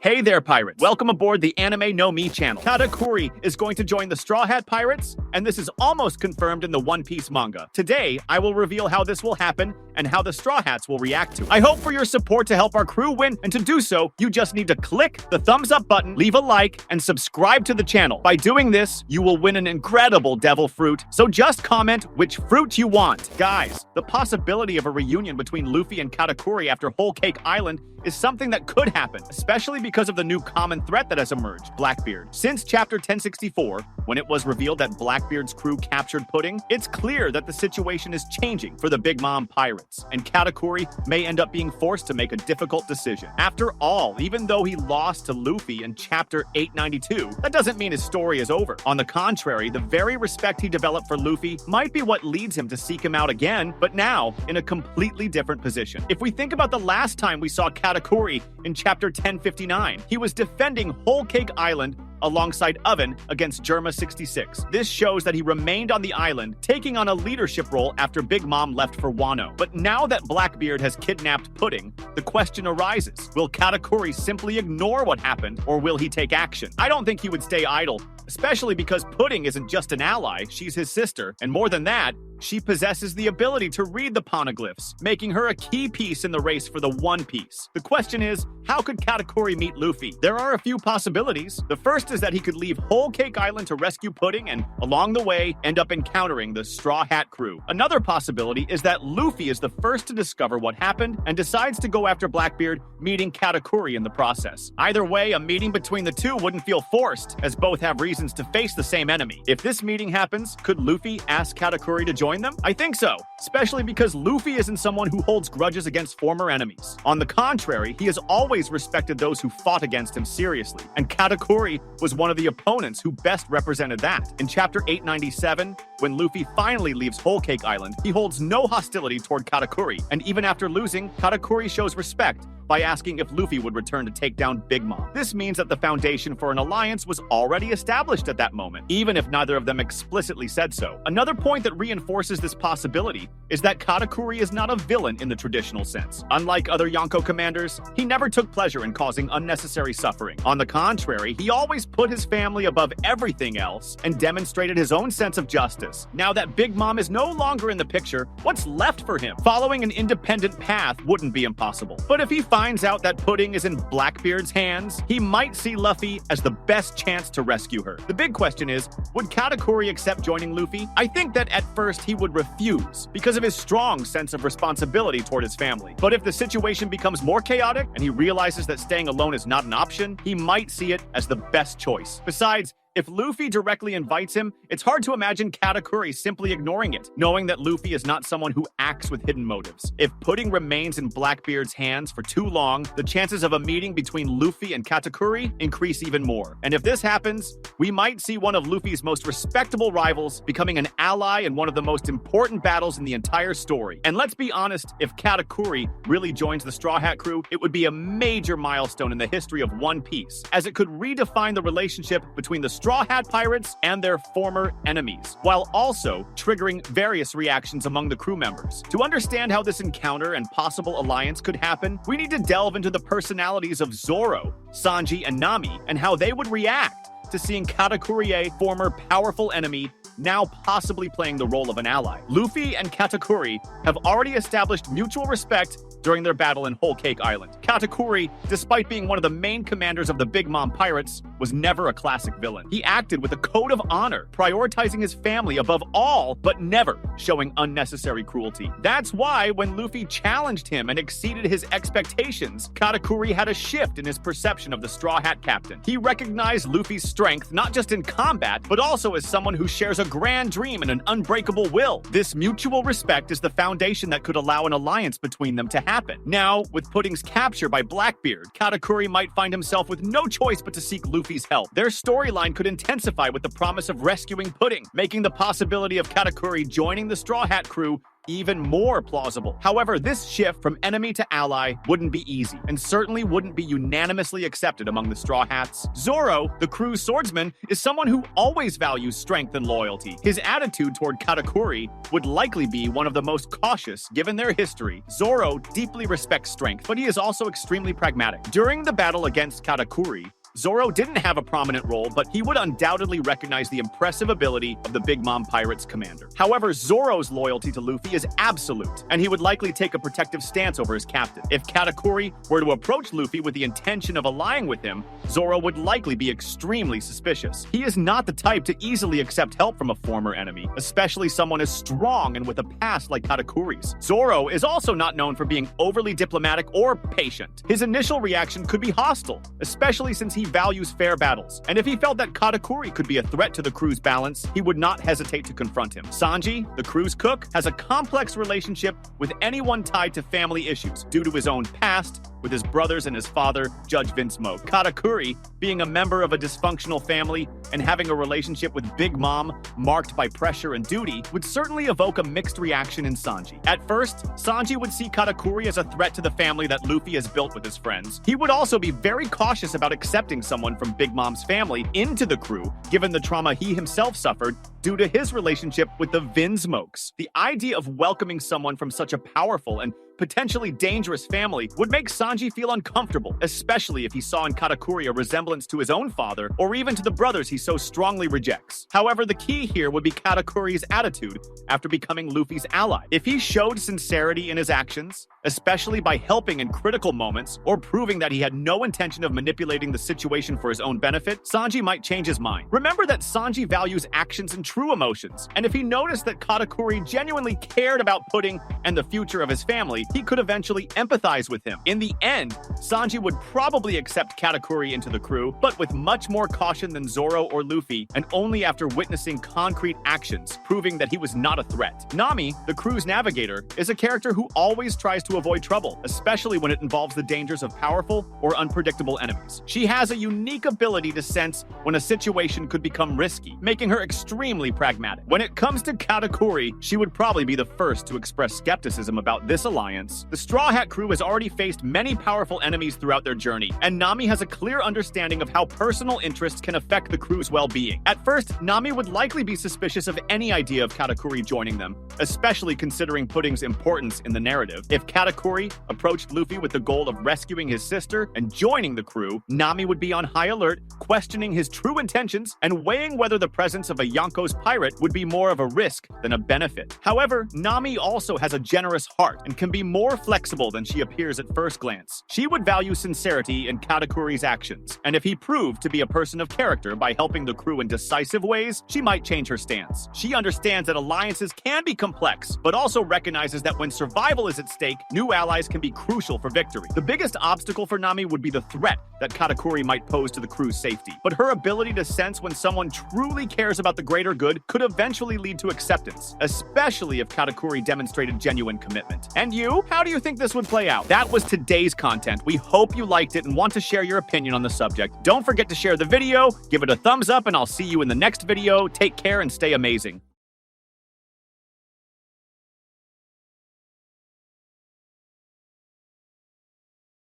Hey there, pirates! Welcome aboard the Anime No Me channel. Katakuri is going to join the Straw Hat Pirates, and this is almost confirmed in the One Piece manga. Today, I will reveal how this will happen and how the Straw Hats will react to it. I hope for your support to help our crew win, and to do so, you just need to click the thumbs up button, leave a like, and subscribe to the channel. By doing this, you will win an incredible devil fruit, so just comment which fruit you want. Guys, the possibility of a reunion between Luffy and Katakuri after Whole Cake Island is something that could happen, especially because of the new common threat that has emerged, Blackbeard. Since chapter 1064, when it was revealed that Blackbeard's crew captured Pudding, it's clear that the situation is changing for the Big Mom pirates, and Katakuri may end up being forced to make a difficult decision. After all, even though he lost to Luffy in chapter 892, that doesn't mean his story is over. On the contrary, the very respect he developed for Luffy might be what leads him to seek him out again, but now in a completely different position. If we think about the last time we saw Katakuri in chapter 1059, he was defending Whole Cake Island alongside Oven against Germa 66. This shows that he remained on the island, taking on a leadership role after Big Mom left for Wano. But now that Blackbeard has kidnapped Pudding, the question arises, will Katakuri simply ignore what happened, or will he take action? I don't think he would stay idle, especially because Pudding isn't just an ally, she's his sister, and more than that, she possesses the ability to read the poneglyphs, making her a key piece in the race for the One Piece. The question is, how could Katakuri meet Luffy? There are a few possibilities. The first is that he could leave Whole Cake Island to rescue Pudding and, along the way, end up encountering the Straw Hat crew. Another possibility is that Luffy is the first to discover what happened and decides to go after Blackbeard, meeting Katakuri in the process. Either way, a meeting between the two wouldn't feel forced, as both have reasons to face the same enemy. If this meeting happens, could Luffy ask Katakuri to join them? I think so, especially because Luffy isn't someone who holds grudges against former enemies. On the contrary, he has always respected those who fought against him seriously, and Katakuri was one of the opponents who best represented that. In chapter 897, when Luffy finally leaves Whole Cake Island, he holds no hostility toward Katakuri, and even after losing, Katakuri shows respect by asking if Luffy would return to take down Big Mom. This means that the foundation for an alliance was already established at that moment, even if neither of them explicitly said so. Another point that reinforces this possibility is that Katakuri is not a villain in the traditional sense. Unlike other Yonko commanders, he never took pleasure in causing unnecessary suffering. On the contrary, he always put his family above everything else and demonstrated his own sense of justice. Now that Big Mom is no longer in the picture, what's left for him? Following an independent path wouldn't be impossible. But if he finds out that Pudding is in Blackbeard's hands, he might see Luffy as the best chance to rescue her. The big question is, would Katakuri accept joining Luffy? I think that at first he would refuse, because of his strong sense of responsibility toward his family. But if the situation becomes more chaotic, and he realizes that staying alone is not an option, he might see it as the best choice. Besides, if Luffy directly invites him, it's hard to imagine Katakuri simply ignoring it, knowing that Luffy is not someone who acts with hidden motives. If Pudding remains in Blackbeard's hands for too long, the chances of a meeting between Luffy and Katakuri increase even more. And if this happens, we might see one of Luffy's most respectable rivals becoming an ally in one of the most important battles in the entire story. And let's be honest, if Katakuri really joins the Straw Hat crew, it would be a major milestone in the history of One Piece, as it could redefine the relationship between the Straw Hat Pirates and their former enemies, while also triggering various reactions among the crew members. To understand how this encounter and possible alliance could happen, we need to delve into the personalities of Zoro, Sanji, and Nami, and how they would react to seeing Katakuri, a former powerful enemy, now possibly playing the role of an ally. Luffy and Katakuri have already established mutual respect during their battle in Whole Cake Island. Katakuri, despite being one of the main commanders of the Big Mom pirates, was never a classic villain. He acted with a code of honor, prioritizing his family above all, but never showing unnecessary cruelty. That's why when Luffy challenged him and exceeded his expectations, Katakuri had a shift in his perception of the Straw Hat captain. He recognized Luffy's strength not just in combat, but also as someone who shares a grand dream and an unbreakable will. This mutual respect is the foundation that could allow an alliance between them to happen. Now, with Pudding's capture by Blackbeard, Katakuri might find himself with no choice but to seek Luffy's help. Their storyline could intensify with the promise of rescuing Pudding, making the possibility of Katakuri joining the Straw Hat crew even more plausible. However, this shift from enemy to ally wouldn't be easy, and certainly wouldn't be unanimously accepted among the Straw Hats. Zoro, the crew's swordsman, is someone who always values strength and loyalty. His attitude toward Katakuri would likely be one of the most cautious given their history. Zoro deeply respects strength, but he is also extremely pragmatic. During the battle against Katakuri, Zoro didn't have a prominent role, but he would undoubtedly recognize the impressive ability of the Big Mom Pirates commander. However, Zoro's loyalty to Luffy is absolute, and he would likely take a protective stance over his captain. If Katakuri were to approach Luffy with the intention of allying with him, Zoro would likely be extremely suspicious. He is not the type to easily accept help from a former enemy, especially someone as strong and with a past like Katakuri's. Zoro is also not known for being overly diplomatic or patient. His initial reaction could be hostile, especially since he values fair battles, and if he felt that Katakuri could be a threat to the crew's balance, he would not hesitate to confront him. Sanji, the crew's cook, has a complex relationship with anyone tied to family issues due to his own past with his brothers and his father, Judge Vince Moke. Katakuri, being a member of a dysfunctional family and having a relationship with Big Mom marked by pressure and duty, would certainly evoke a mixed reaction in Sanji. At first, Sanji would see Katakuri as a threat to the family that Luffy has built with his friends. He would also be very cautious about accepting someone from Big Mom's family into the crew, given the trauma he himself suffered due to his relationship with the Vinsmokes. The idea of welcoming someone from such a powerful and potentially dangerous family would make Sanji feel uncomfortable, especially if he saw in Katakuri a resemblance to his own father or even to the brothers he so strongly rejects. However, the key here would be Katakuri's attitude after becoming Luffy's ally. If he showed sincerity in his actions, especially by helping in critical moments or proving that he had no intention of manipulating the situation for his own benefit, Sanji might change his mind. Remember that Sanji values actions and true emotions, and if he noticed that Katakuri genuinely cared about Pudding and the future of his family, he could eventually empathize with him. In the end, Sanji would probably accept Katakuri into the crew, but with much more caution than Zoro or Luffy, and only after witnessing concrete actions, proving that he was not a threat. Nami, the crew's navigator, is a character who always tries to avoid trouble, especially when it involves the dangers of powerful or unpredictable enemies. She has a unique ability to sense when a situation could become risky, making her extremely pragmatic. When it comes to Katakuri, she would probably be the first to express skepticism about this alliance. The Straw Hat crew has already faced many powerful enemies throughout their journey, and Nami has a clear understanding of how personal interests can affect the crew's well-being. At first, Nami would likely be suspicious of any idea of Katakuri joining them, especially considering Pudding's importance in the narrative. If Katakuri approached Luffy with the goal of rescuing his sister and joining the crew, Nami would be on high alert, questioning his true intentions and weighing whether the presence of a Yonko's pirate would be more of a risk than a benefit. However, Nami also has a generous heart and can be more flexible than she appears at first glance. She would value sincerity in Katakuri's actions, and if he proved to be a person of character by helping the crew in decisive ways, she might change her stance. She understands that alliances can be complex, but also recognizes that when survival is at stake, new allies can be crucial for victory. The biggest obstacle for Nami would be the threat that Katakuri might pose to the crew's safety, but her ability to sense when someone truly cares about the greater good could eventually lead to acceptance, especially if Katakuri demonstrated genuine commitment. And you? How do you think this would play out? That was today's content. We hope you liked it and want to share your opinion on the subject. Don't forget to share the video, give it a thumbs up, and I'll see you in the next video. Take care and stay amazing.